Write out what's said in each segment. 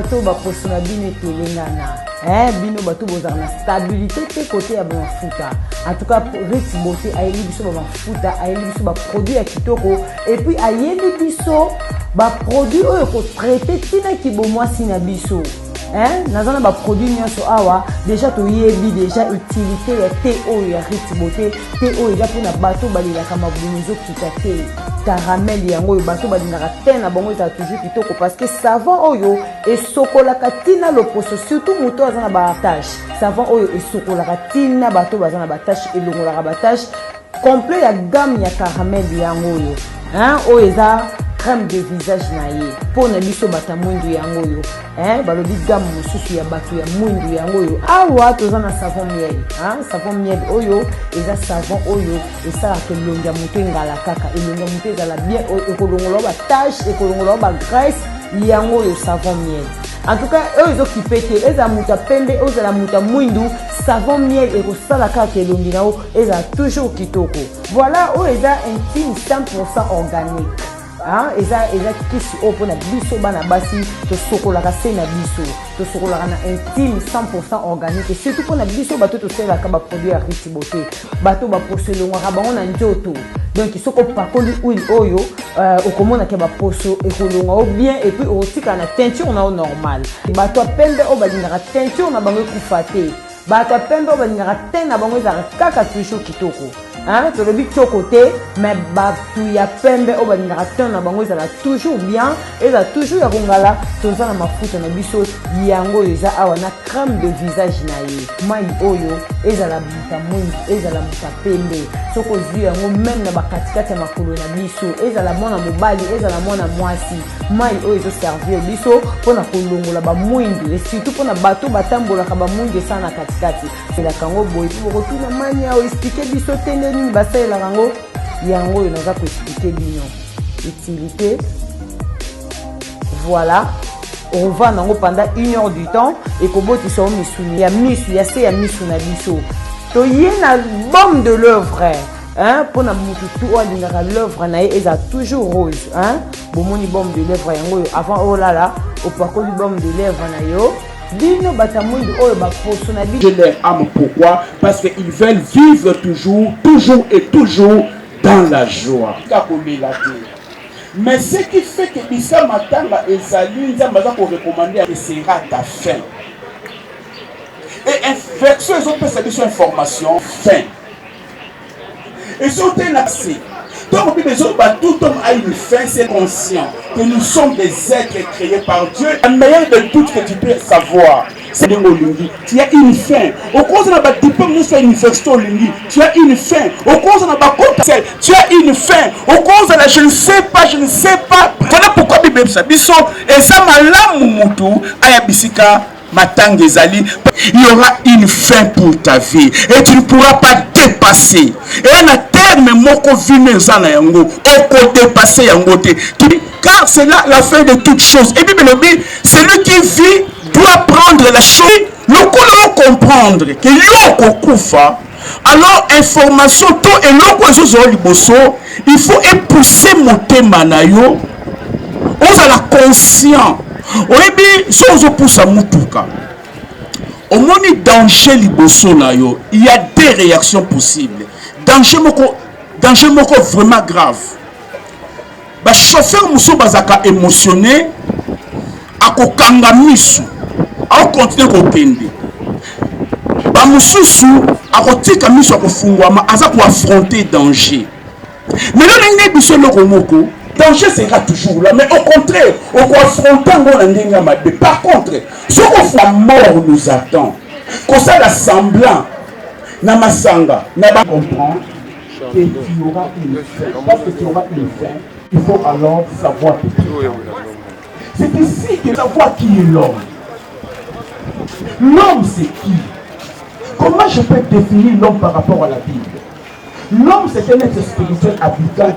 bato ba posona bino telengana. Bino bato bozana stabilité te côté ya mafuta. En tout cas Rich Beauté ayebi biso ba mafuta, ayebi biso ba produit ya kitoko et puis ayebi biso ba produit oyo ko traiter tina ki bo mwasi na biso. Nazana ba produit nyonso awa déjà to yebi déjà utilité ya thé oyo ya Rich Beauté, thé oyo ya pona bato balilaka mabunizo kitake. Caramel yango bato balingaka te na bango eza toujours kitoko parce que savon oyo esokolaka tina loposo surtout moto azana ba tache. Savon oyo esokolaka tina bato bazana ba tache elongolaka ba tache complet ya gamme ya caramel yango oyo. Oyo eza crème de visage na ye pona biso bata mwindu yango oyo. Balobi gamme mosusu ya bato ya mwindu yango oyo. Awa tozana savon miel. Savon miel oyo eza savon oyo esalaka elongi ya moto engala kaka. Elongi ya moto ezala bien ekolongola ba tache, ekolongola ba graisse yango oyo savon miel. En tout cas, eux ils ont kippé eza muta pembe, eza la muta mwindu, savon miel et kosala kaka elongi nao eza toujours kitoko. Voilà, eza intime 100% organique. Eza kisi opo na biso bana basi to sokolaka se na biso to sokolaka na intime 100% organique et surtout pour na biso bato to sela ka ba produit ya Rich Beauté bato ba poselonga ka bango na njoto donc soko pakoli huile oyo okomona ke ba poso ekolonga o bien et puis otika na teinture na o normal bato pembe o balingaka teinture na bango kufate bato pembe o balingaka te na bango za kaka toujours kitoko. Tu le dis de côté, mais tu y a pembe au banirateur na bango ça toujours bien et ça toujours ya kongala tout ça na mafuta na biso yango eza awa na crème de visage na ye mai oyo eza la muta mwingi eza la muta pembe soko zi yango même na bakatikati ya makolo na biso eza la mwana mobali eza la mwana mwasi mai oyo ezo servir biso pona kolongola ba mwingi et surtout pona bato batambola ka ba mwingi sana katikati c'est la kango boy pour retourner mania o expliquer biso tende ni basé la rango yango on va expliquer bien utilité. Voilà, on va nango pendant 1 heure du temps et kobo ti so misuni ya misu ya se ya misu na biso to yena bombe de l'œuvre pour na mutu tout ordinaire l'œuvre na eza toujours rose bomoni bombe de l'œuvre yango avant oh là là au pakoli bombe de l'œuvre na yo. Je les aime pourquoi? Parce qu'ils veulent vivre toujours et toujours dans la joie. Mais ce qui fait que Bisa Matanga et Zali pour recommander que sera ta fin. Et version ils ont fait cette information fin. Et sur un accès. Donc, tout homme a une fin, c'est conscient que nous sommes des êtres créés par Dieu. La meilleure de toutes que tu peux savoir, c'est de l'Olingi. Tu as une fin. Au cours de la diplôme, nous sommes université Olingi. Tu as une fin. Au cours de la compte, tu as une fin. Au cours de la je ne sais pas. Voilà pourquoi Bible Sabiso et ça m'a mutu ayabisika matangezali. Il y aura une fin pour ta vie et tu ne pourras pas dépasser. Et la terme moko vine zana yango oko dépasser yango te. Car c'est là la fin de toutes choses. Et Bible dit celui qui vit doit prendre la chose. Le coup comprendre que yoko kufa. Alors information tout et loko zo liboso, il faut épousser motema na yo. On a la conscient. Oyebi so zo poussa mutuka. Au moni danger liboso na yo, il y a deux réactions possibles. Danger moko vraiment grave. Ba chauffeur muso bazaka émotionné akokanga misu. A continuer ko pende. Ba mususu akotika misu akofungwama aza ko affronter danger. Mais là ndenge biso loko moko danger sera toujours là, mais au contraire, on va affronter. Par contre, ce qu'on fait, la mort nous attend. Comme ça, l'assemblant, Namasanga, Naba comprend qu'il y aura une fin. Parce qu'il y aura une fin, il faut alors savoir qui est l'homme. C'est ici que savoir qui est l'homme. L'homme, c'est qui? Comment je peux définir l'homme par rapport à la Bible? L'homme, c'est un être spirituel appliquant.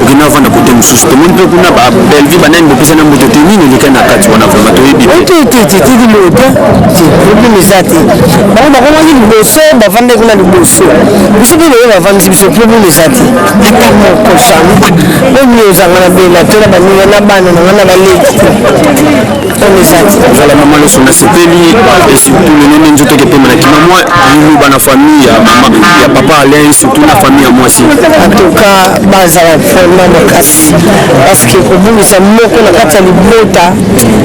En tout cas, bazala vraiment makasi parce que kobungisa moko na kati ya libota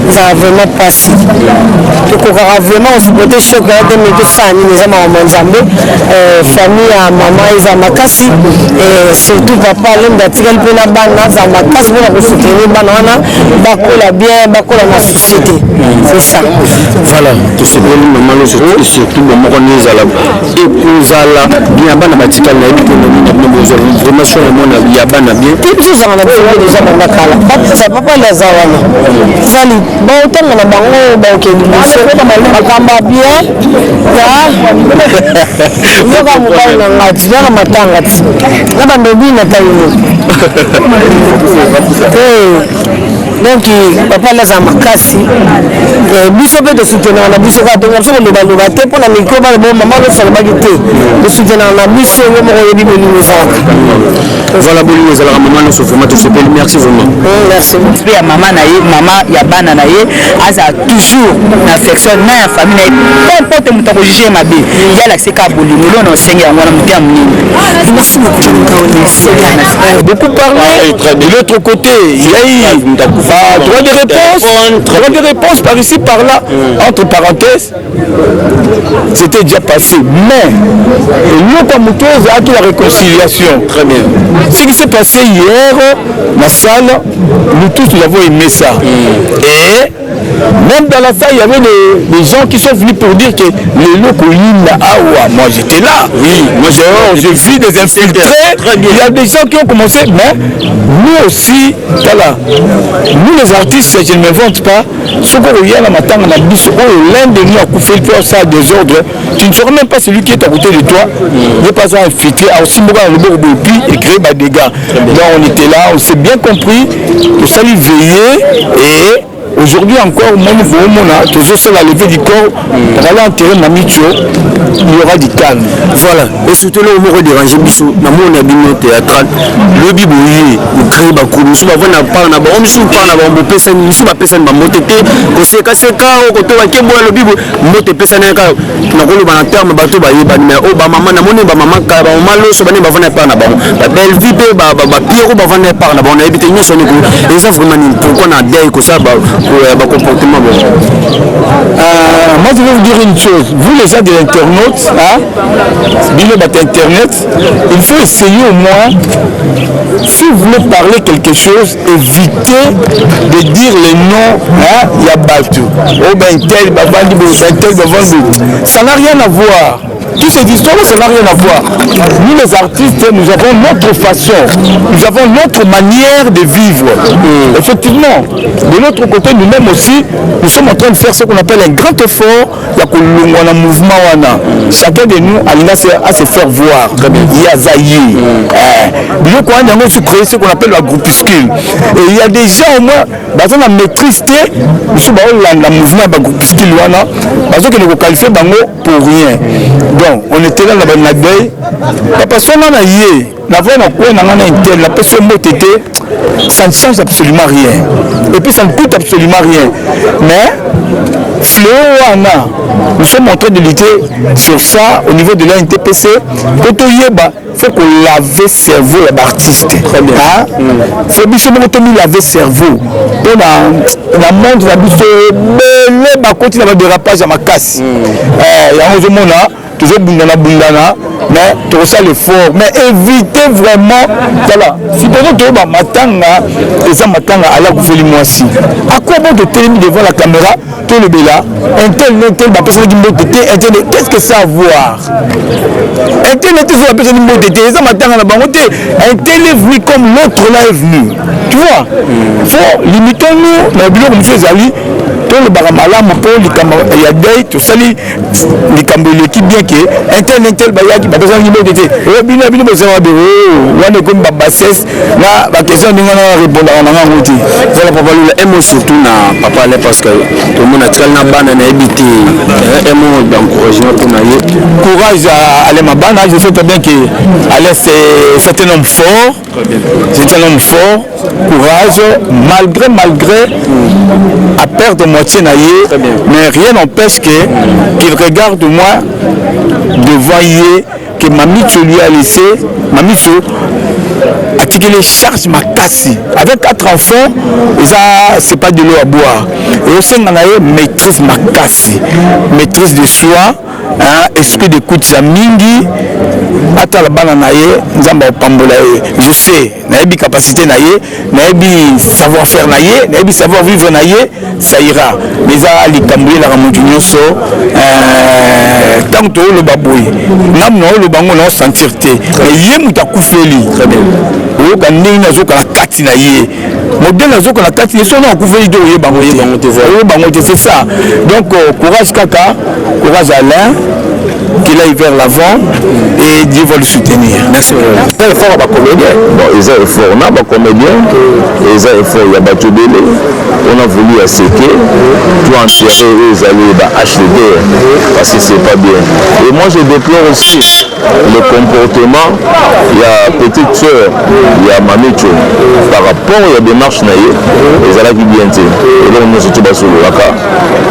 ezala vraiment pasi tokokaka vraiment osupporte choc ya te mais tosala nini eza makambo ya nzambe famille ya mama eza makasi surtout papa lombe atikali mpe na bana aza makasi mpona kosoutenir bana wana bakola bien bakola na société c'est ça. Voilà tosepeli mama loso surtout bomoko nde ezala ekozala bien bana batikali na yebi vraiment sur le monde il y a bana bien biso ezanga na biso déjà banda kala batisa papa laza wana zali baotanga na bango baokende biso bakamba bien yoka mobali na ngati yoka matanga ti na bandobi na taino donc papa laza makasi biso mpe tosoutenaka na biso kaka tonga biso kolobaloba te mpona mikro balobo mama loso alobaki te tosoutenaka na biso ngo moko oyebi bolingo ezalaka. Voilà bolingo ezalaka mama loso vraiment tosepeli merci vraiment. Merci mpe ya mama na ye mama ya bana na ye azala toujours na affection na ya famille na ye peu importe moto akojuge mabe ye alakisi kaka bolingo lo na osenge yango wana moto ya monene. Merci beaucoup parlé de l'autre côté il y a eu droit de réponse par ici par là entre parenthèses c'était déjà passé mais nous comme moto ezalaki la réconciliation très bien ce qui s'est passé hier na salle nous tous nous avons aimé ça et même dans la salle il y avait des gens qui sont venus pour dire que les locaux moi j'étais là oui moi j'ai vu des infiltrés il y a des gens qui ont commencé mais nous aussi voilà nous les artistes je ne me vante pas ce qu'on y a la matin on a dit l'un de nous a coupé le faire ça des ordres tu ne seras même pas celui qui est à côté de toi il n'est pas infiltré aussi et créer des dégâts donc on était là on s'est bien compris que ça lui veillait et aujourd'hui encore, moi, toujours sur la levée du corps, pour aller enterrer Mamicho, il y aura du calme. Voilà. Et surtout là, on m'a dérangé, Bissou, dans mon habillement théâtral, le bibouillé, le créé, nous sommes pas na part, on nous parle, on peut faire, nous sommes pas personne, on monte, on s'est cassé, on côté, on boit le bibou, monte, personne, on a roulé dans terme, bateau, mais oh, maman, na monnaie, maman, on m'a l'eau, on va venir par là-bas. La belle vie, Pierrot, va venir par là-bas. On a évité une sonne, et ça, vraiment, pourquoi on a dé, que ça, comportement bon. Moi je vais vous dire une chose, vous les gens de l'internaute, internet, il faut essayer au moins, si vous voulez parler quelque chose, évitez de dire les noms, il y a Baltou, oh ben tel, ça n'a rien à voir. Toutes ces histoires, ça n'a rien à voir. Nous les artistes, nous avons notre façon, nous avons notre manière de vivre. Effectivement, de l'autre côté, nous-mêmes aussi, nous sommes en train de faire ce qu'on appelle un grand effort. Il y a un mouvement. Chacun de nous a se faire voir. Il y a Zaïe. Il y a créé ce qu'on appelle la groupuscule. Et il y a des gens au moins, dans la maîtrise, nous sommes dans le mouvement de la groupuscule, parce que nous qualifions pour rien. Donc, on était là, la personne a yé, la personne ça ne change absolument rien. Et puis ça ne coûte absolument rien. Mais, Fléau, nous sommes en train de lutter sur ça au niveau de la NTPC. Quand il faut qu'on lave le cerveau à l'artiste. Très bien. Il faut que laver le cerveau. On a montré la bouche de continuer à dérapage à ma casse. Il y a un moment là, toujours bundana, mais tout ça l'effort. Mais évitez vraiment, voilà, si vous avez matanga, et ça matanga à la gouverne moi aussi. À quoi bon de téléviser devant la caméra, tout le béla, qu'est-ce que ça a à voir? Internet, c'est la personne qui m'a ça matanga la banque, un tel est venu comme l'autre là est venu. Tu vois, il faut limiter nous, dans le bureau comme Zali, tout le baramala, mon père, il y a des, tout ça, les cambouilles qui bien que intel bayaki ba besoin de te bino besoin de wana comme ba bassesse na ba question ninga na répondre na ngoti voilà papa lula un mot surtout na papa là parce que tout le monde a tiré na bana na habité un mot d'encouragement pour naie courage à aller ma bana je sais très bien que allez c'est un homme fort c'est un homme fort courage malgré à perdre moitié naie mais rien n'empêche qu'il regarde moi devant hier que Mamicho lui a laissé Mamicho a tiré les charges makasi avec 4 enfants et ça c'est pas de l'eau à boire et aussi on a maîtrise makasi maîtrise de soi esprit d'écoute sa mingi ata la bana naie nzamba pambola je sais naebi capacité naie naebi savoir faire naie naebi savoir vivre naie ça ira mais ça likamboye la ramontunyo so tant que le baboui nam no le bango na sentir te mais yemu ta kufeli très bien o ka ndingi nazoka na kati na ye modèle nazoka na kati so na kufeli do ye bango te c'est ça donc courage kaka courage Alain qu'il aille vers l'avant et Dieu va le soutenir. Merci. C'est fort à comédien. Bon, ils ont fort, on a pas comédien. Ils ont fort, il y a pas tout délai. On a voulu asséquer, tout enterrer, ils allaient HDD parce que c'est pas bien. Et moi je déplore aussi le comportement. Il y a petite soeur, il y a Mamicho. Par rapport à des marches naïves, ils allaient qui bien été. Et là on se trouve sur le Waka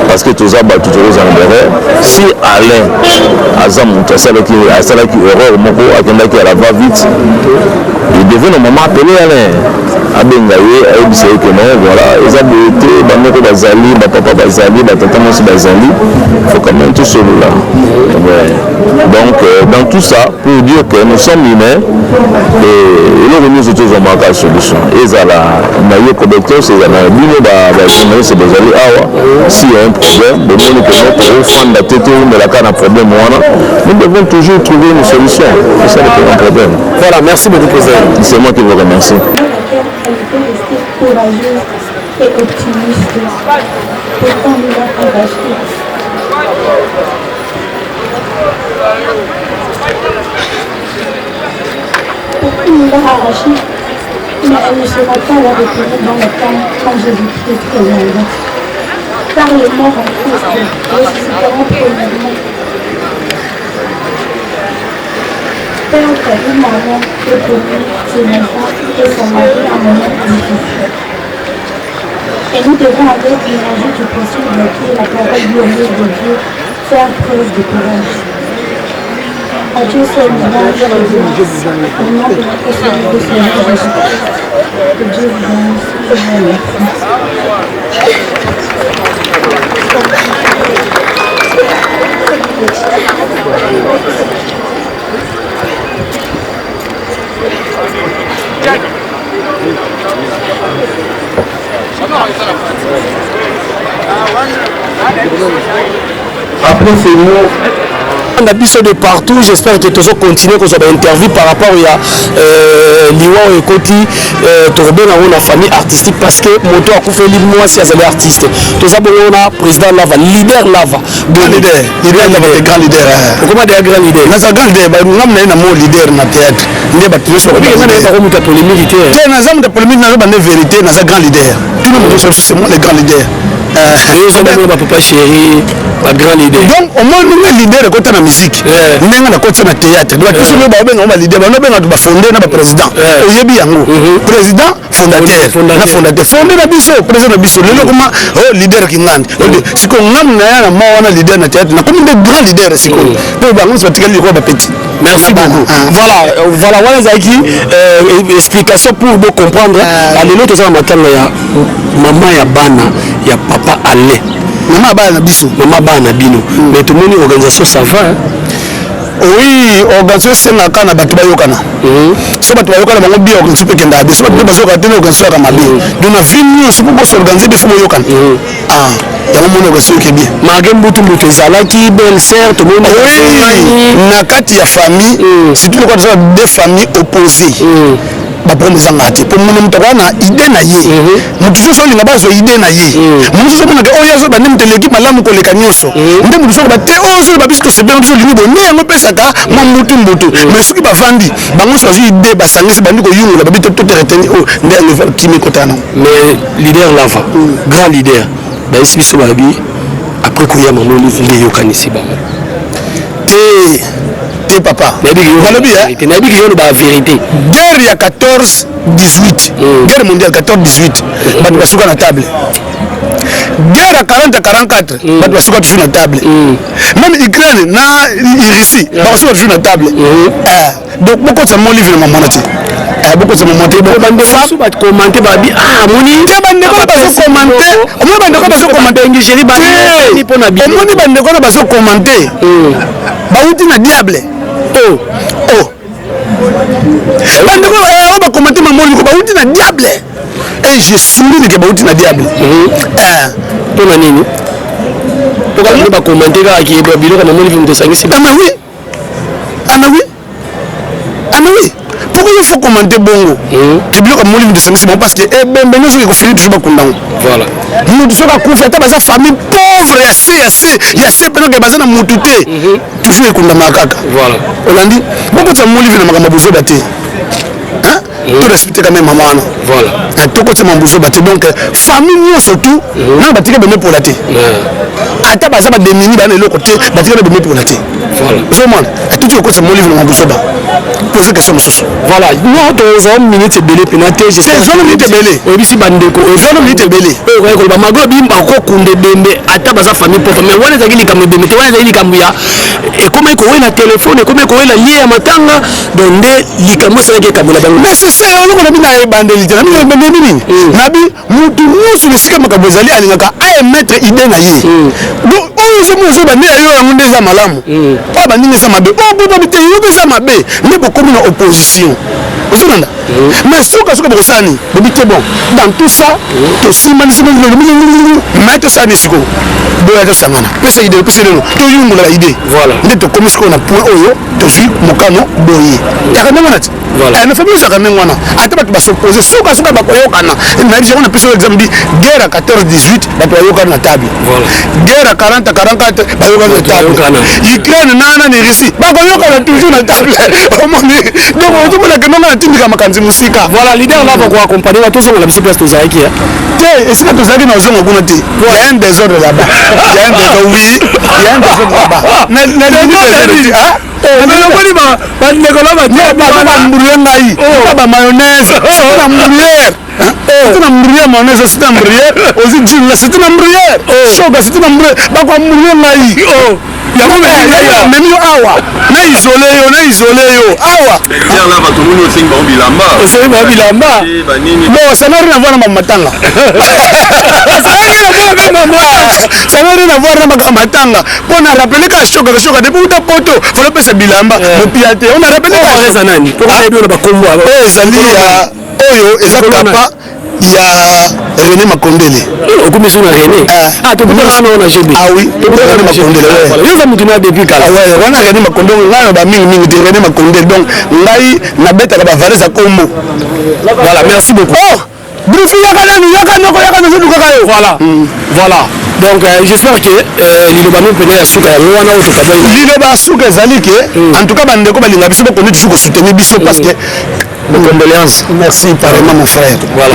parce que tout ça, tout le monde si Alain Azam, ça qui erreur, Moko, à la va vite. Il devait normalement appeler Alain. Abengaye, Aïbisé, que non, voilà. Ils ont été, Bamoko Bazali, Papa Bazali, Tatanos Bazali. Il faut quand même tout celui-là. Ouais. Donc, dans tout ça, pour dire que nous sommes humains, et nous sommes tous en manque de solution. Et ça, la maillot collecteur, c'est la bino, c'est Bazali. S'il y a un problème, le monde que notre enfant de tête, mais la canne a problème, nous devons toujours trouver une solution. C'est ça le problème. Voilà, merci beaucoup, président. C'est moi qui vous remercie. Rester courageuse et optimiste. Pourtant, nous l'avons acheté. Pourquoi nous l'avons arraché? Mais elle ne sera pas la retrouver dans le temps quand Jésus-Christ reviendra. Car les morts en Christ ressusciteront premièrement. Perdre une maman est pour nous, ses enfants et son mari à un moment difficile. Et nous devons avec l'énergie du possible qui est la parole biologique de Dieu faire preuve de courage. À Dieu seul l'image et l'audience, au nom de notre Seigneur Jésus-Christ. Que Dieu vous bénisse. Je vous remercie. Après ces mots, on a biso de partout, j'espère que tu vas continuer qu'on soit interview par rapport à Liwa et Koti, Tourbe dans la famille artistique parce que moto a coupé moi si elle est artiste. Tout ça pour on a président Lava, leader Lava, grand leader Comment des grands leaders? Nous avons grand leader, nous avons un leader dans le théâtre. Nous avons pas polémique. Nous avons des polémiques, nous avons des vérités, nous avons grand leader. Tout le monde c'est moi le grand leader. Nous sommes papa chéri, un grand leader. Donc au moins nous leader de côté de la musique. Nous avons côté de théâtre. Nous avons leader, nous avons fondé notre président. Président fondateur. Fondé la biso, président biso. Le comment leader qui ngand. Si qu'on a un leader de théâtre, nous avons des grands leaders si qu'on. Pour nous c'est petit petit. Merci beaucoup. Voilà Zaki explication pour vous comprendre. Allez nous tous en maman ya bana ya papa allait. Maman bana biso, maman bana bino. Mais tout le monde organisation ça va. Oui, organisation c'est na kana batu bayokana. So batu bayokana bango bi organisation pe kenda biso batu bazoka tena organisation kama bi. Donc na vini aussi pour s'organiser des fois yokana. Il y a un monde qui est bien. Magembutu mutu ezalaki belle-sœur tout le monde. Oui, na kati ya famille, c'est tout le cas des familles opposées. problème ezanga te pour mon mutaka na idée na ye mutu so linga bazo idée na ye mutu so mona ke oyo so bande mutele ki malamu ko leka nyoso nde mutu so ba te oyo so ba biso to sebe biso lingi bo ne yango pesaka mo mutu mais soki bavandi bango so azu idée basangisi bandi ko yungu ba bito to retenir oh nde le kimi kotana mais leader lava grand leader ba isi biso ba bi après koya maman livre nde yokanisi ba te papa nabi ki yo ba vérité guerre ya 14 18 guerre mondiale 14 18 batu basuka na table guerre à 40 à 44 batu basuka toujours na table même Ukraine na Russie basuka toujours na table donc beaucoup de mon livre maman nati beaucoup de mon livre bande fasu ba commenter ba bi moni ke bande ko ba so commenter mo bande ko ba so commenter ngisheri ba ni pona bi moni bande ko ba so commenter ba uti na diable bande ko ba commenter mamoni ko ba uti na diable et je souligne que ba uti na diable pona nini to ka ba commenter ka ki ba bilo kana moni vimto sangisi oui pourquoi il faut commenter bongo tu bloques mon livre de sangisi bon parce que ben nous il faut finir toujours bakundang Voilà. Nous sommes à confier à sa famille pauvre et assez pendant que bazana mutute. Toujours écoute ma kaka. Voilà. On a dit beaucoup de mon livre na makambo baté. Hein? Tout respecter quand même maman. Voilà. Tout côté mambuzo baté donc famille surtout na batika bemé pour la té. Ata baza ba demini ba na le côté batika bemé pour la té. Voilà. Vraiment, tout le côté mon livre na mambuzo ba. Poser question monsieur. Voilà, nous dans 1 minute belé pénaté, je sais 1 minute belé. Et ici bandeko, 1 minute belé. Ouais, ko ba mago bimba ko kunde dembe ata baza famille pauvre mais wana zakili kambe mais wana zakili kambuya et comment ko na téléphone comment ko na lien ya matanga donc likambo ça ke kabula bango mais c'est ça on ko na bina e bandeli na bina nini nabi mutu musu lesika makabozali alingaka a mettre idée na ye donc on se mo so ba ne yo ya munde za malamu pa ba nini sa mabe o bo bite yo be sa mabe ne ko comme na opposition osonanda mais soka bosani bobite bon dans tout ça to simani mais to ça nisiko boya to sangana pesa idée pesa lelo to yungula idée Voilà. nde to comme ce qu'on a point oyo to suis mokano boye ya kana manati Voilà. na famille ça kana ngwana ata batu ba s'opposer soka ba koyokana na dit on a pesa exemple dit guerre à 14 18 batu bayokana na table Voilà. guerre à 40 à 44 bayokana na table Ukraine nana ni Russie ba koyokana toujours na table au monde donc on tout que non na tindika makanzi musika voilà leader là va accompagner tous sur la biso place tous avec et c'est que tous avec nos hommes kuna ti il y a un désordre là-bas il y a un désordre oui il y a un désordre là-bas na mais le boni ba ndekolo ba mbrouiller ngai ba mayonnaise c'est la mbrouiller c'est une mbrouiller mayonnaise c'est une mbrouiller aussi jean c'est une mbrouiller choga c'est une mbrouiller ba ko mbrouiller ngai ya ko mais yo awa na isolé yo awa Bien là, va tout le monde aussi bilamba. c'est ba bilamba bon ça n'a rien à voir avec matanga ça n'a rien à voir avec matanga on a rappelé que choga depuis ta poto faut le passer bilamba mopiate on a rappelé que ça nani pour que bien ba kombo ezali ya oyo ezakapa ya René Makondele okumi suna René to bana na jebi oui René Makondele voilà yo za mutuna depuis kala ouais wana René Makondele ngana ba mingi de René Makondele donc ngai na beta ka ba vareza kombo voilà merci beaucoup Brufi yakana zo voilà voilà donc j'espère que liloba nous pena ya suka ya wana auto kabay liloba suka ezali ke en tout cas bandeko balinga biso ko kondu ko soutenir biso parce que condoléances merci pareillement mon frère voilà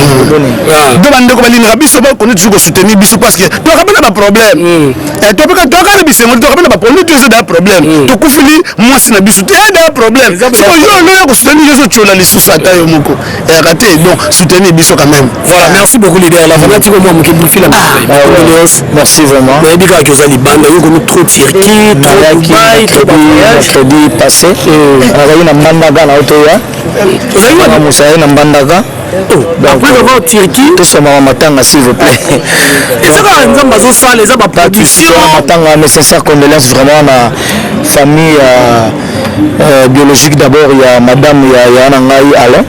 donc bandeko balinga biso ko kondu ko soutenir biso parce que to kabana ba problème to bika to kana biso to kabana ba problème to da problème to kufili mwasi na biso da problème so yo ko soutenir yo chola lisusu ata yo moko raté donc soutenir biso quand même voilà merci beaucoup leader la fanati ko moi mo kibufi la merci vraiment mais bika que ça libanda yo ko trop Turquie trop Dubaï trop mercredi passé on a na Mbandaka na otoya on a musaya na Mbandaka après avoir Turquie tout ça mama matanga s'il vous plaît et ça va nzamba zo sala les ba production matanga mes sincères condoléances vraiment na famille biologique d'abord il y a madame ya ngai Alain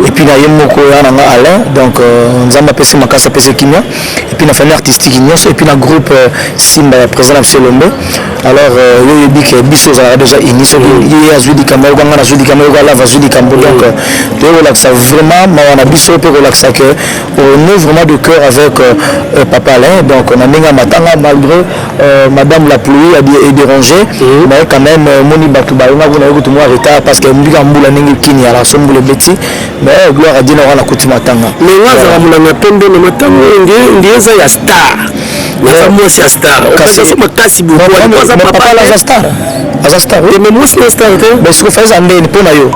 et puis na yemoko yananga Alain donc nzamba pese makasa pese kimia et puis na famille artistique nyonso et puis na groupe Simba président de Selombe alors yo yebi que biso za déjà iniso ye azudi kamero kanga na azudi kamero la azudi kambo donc to relaxa vraiment mawana biso pe relaxa que on est vraiment de cœur avec papa Alain donc on a ninga matanga malgré madame la pluie est dérangée mais quand même moni batu ba nga bona ko tumo retard parce que mbika mbula ningi kini ala sombule beti mais gloire à Dieu na wana kutima tanga mais waza mulanga pembe na matanga ndieza ya star na moi c'est star kasi makasi bu kwa papa la star aza star mais moi c'est star mais ce que fait andeni pona yo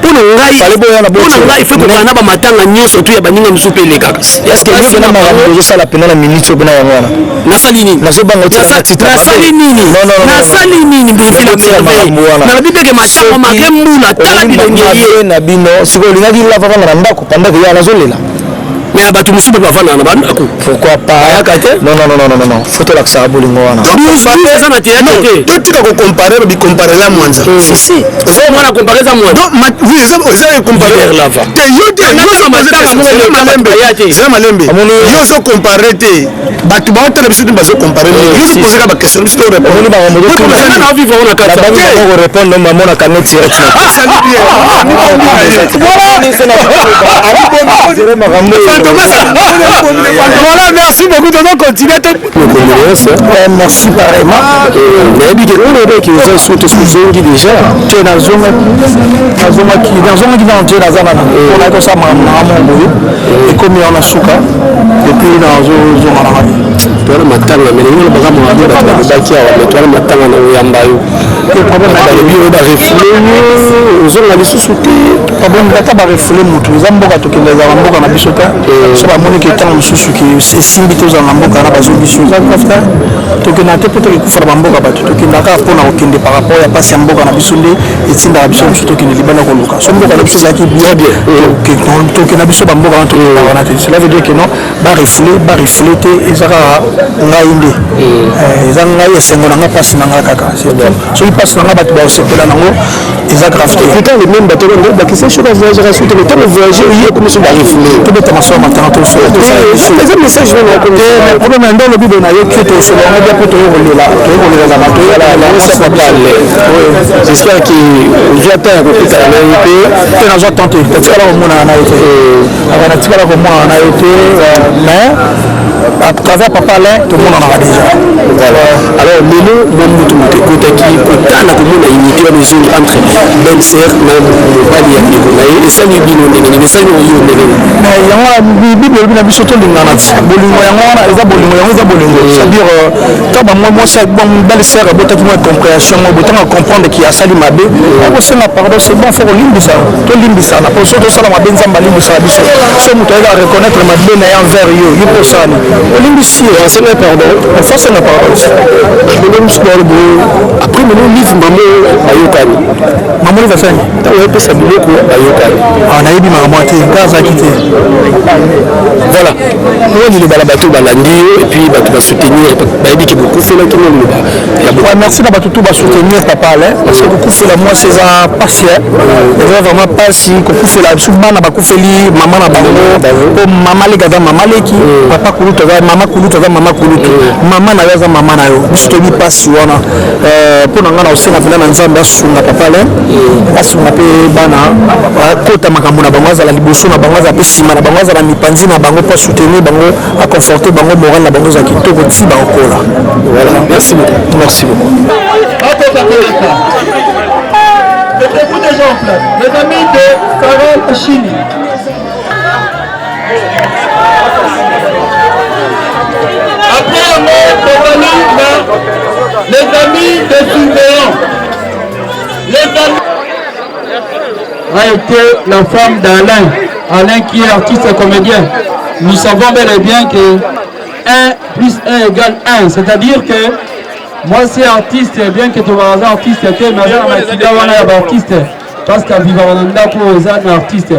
pona ngai faut que bana ba matanga nyonso tu ya baninga musupele kaka est-ce que ni na mara ça la pena na minute bena ya mwana na sali nini na so bango titre na sali nini na sali nini befila na bibeke matanga makembula tala bilenge na bino siko linga di la vanga na ndako pandaka ya nazolela mais abatu musupe bavana na bandako pourquoi pas non faut to laksa bolingo wana ça na tiens to tika ko comparer bi comparer la mwanza si ça moi na comparer ça moi non oui ça comparer la va te yo te ça malembe yo so comparer te batu ba tele biso bazo comparer yo so poser ba question biso répondre on ba mo na vivre on a ka on répondre maman na kanet direct voilà, merci beaucoup de nous continuer. Merci vraiment. Mais bien, on est qui nous a sauté sous zongi déjà. Tu es dans zone qui dans Dieu dans Zana. On a comme ça et comme on a souka et puis dans zone toi le matin mais nous pas moi de la bakia mais toi le matin on est en bayo. Le problème est que on a reflé zone la sous-souté. Problème data ba reflé mutu. Zamboka to kende za mboka na bisota. So ba moni ke tant mususu ki simbi to za mboka na bazo biso za kafta. To kena te poto ku fara mboka ba to kenda ka pona okende par rapport ya pasi mboka na biso nde etinda biso to kende libana ko luka. So mboka na biso za ki bien to kena biso ba mboka to na te. Cela veut dire que non ba refléter ezaka ngainde. Ezaka ngai esengo na pasi na ngaka kaka. So pasi na ngaba to ba sepela nango ezaka grave. Putain les mêmes bateaux là qui c'est chose à génération de temps voyager hier comme ça va refléter. Tout est massacre maintenant tout ça. Les messages vont le problème est dans le bible na yo que to so on bien poto rouler là za bato la ça pas parler j'espère que j'attends un peu plus tard et on va tenter peut-être alors on a été avant de tirer comme moi on a été mais à travers papa là tout le monde en a déjà alors Lelo bon mutu côté qui peut tana comme on a imité les zones entre belle-sœur mais pas dire et ça lui dit non mais ça lui dit mais yango bible na biso to lingana bolingo yango wana eza bolingo c'est-à-dire tant ba moi c'est bon belle-sœur bota qui moi compréhension moi bota comprendre qui a sali mabe ko senga pardon c'est bon faut limbisa to limbisa na pour so to sala mabe nzamba limbisa biso so muto eza reconnaître mabe na envers yo pour ça limbisi c'est le pardon faut senga pardon même sport après mon livre maman va faire on peut ça beaucoup on a eu ma moitié gaz à quitter voilà moi il est bateau balandi et puis bateau va soutenir il dit que beaucoup fait là tout le monde ouais merci na bateau va soutenir papa là parce que beaucoup fait la moi c'est un patient et vraiment pas si beaucoup fait la souvent na beaucoup fait li maman na bango ko maman les gars maman les qui papa kuluto va maman kuluto maman na yaza maman na yo biso to bi passe wana pour nga na osenga pena na nzambe asunga papa là asunga pe bana kota makambo na bango azala liboso na bango azala pe sima na bango azala mipanzi na bango pour soutenir bango à conforter bango moral na bango za kitoko ti ba okola voilà merci beaucoup Mettez-vous déjà en place. Les amis de Carole Achini. Après les amis de Souvéan. Les amis a été la femme d'Alain. Alain qui est artiste et comédien. Nous savons bel et bien que 1 plus 1 égale 1. C'est-à-dire que moi c'est artiste, bien que tu vas être artiste, que je artiste. Parce qu'à Vivaranda pour les artistes.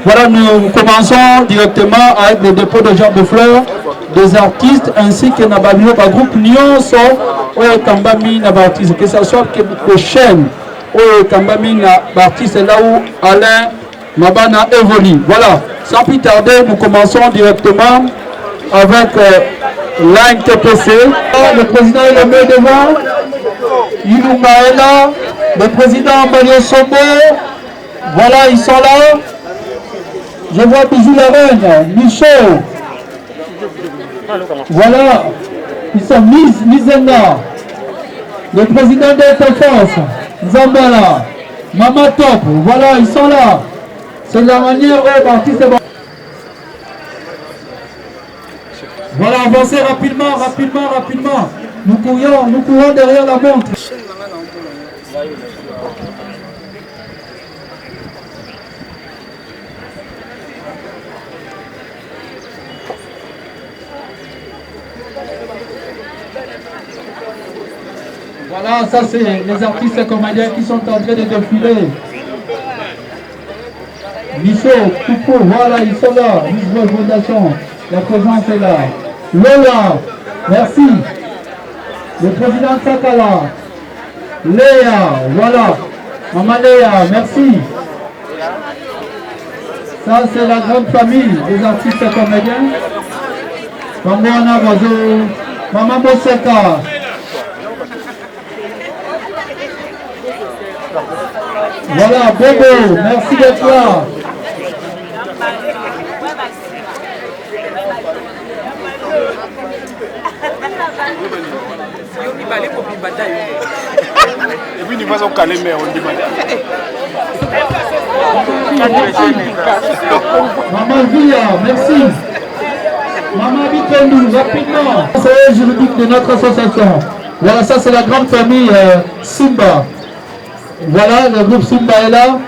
Voilà, nous commençons directement avec le dépôt de gerbes de fleurs des artistes ainsi que Nababino par groupe Lyon sont Kambami Nabartiste. Que ce soit que chaîne ou Kambami Nabartiste là où Alain Mabana Evoli. Voilà, sans plus tarder, nous commençons directement avec l'ANTPC. Le président est le maire devant. Ilunga est là. Le président Mario Sombo. Voilà, ils sont là. Je vois Bijou la reine, Michaud. Voilà, ils sont Mizena. Le président d'Interforce, Zambala, Mama Top. Voilà, ils sont là. C'est la manière l'artiste est bon. Voilà, avancez rapidement, rapidement, rapidement. Nous courons derrière la montre. Voilà, ça c'est les artistes et comédiens qui sont en train de défiler. Michaud, Coupeau, voilà, ils sont là. Miss Fondation, la présence est là. Lola, merci. Le président Sakala. Léa, voilà. Maman Léa, merci. Ça c'est la grande famille des artistes et comédiens. Maman Vazo, Maman Boseka. Voilà, Bobo, merci d'être là. Et puis, nous allons caler, mais on dit Maman Villa, merci. Maman Bitonou, rapidement. C'est juridique de notre association. Voilà, ça c'est la grande famille Simba. Voilà, le groupe Simba est là.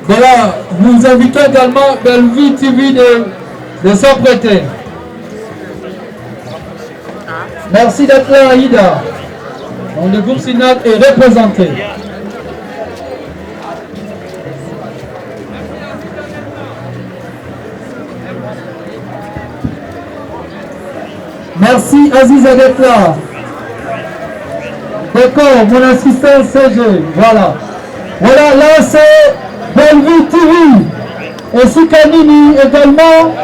Voilà, nous invitons également Bellevue TV de s'apprêter. Merci d'être là, Aïda. Donc, le groupe Sinat est représenté. Merci Aziza d'être là. D'accord, mon assistant CG. Voilà. Voilà, là c'est Bellevue TV. Et Sikanini également.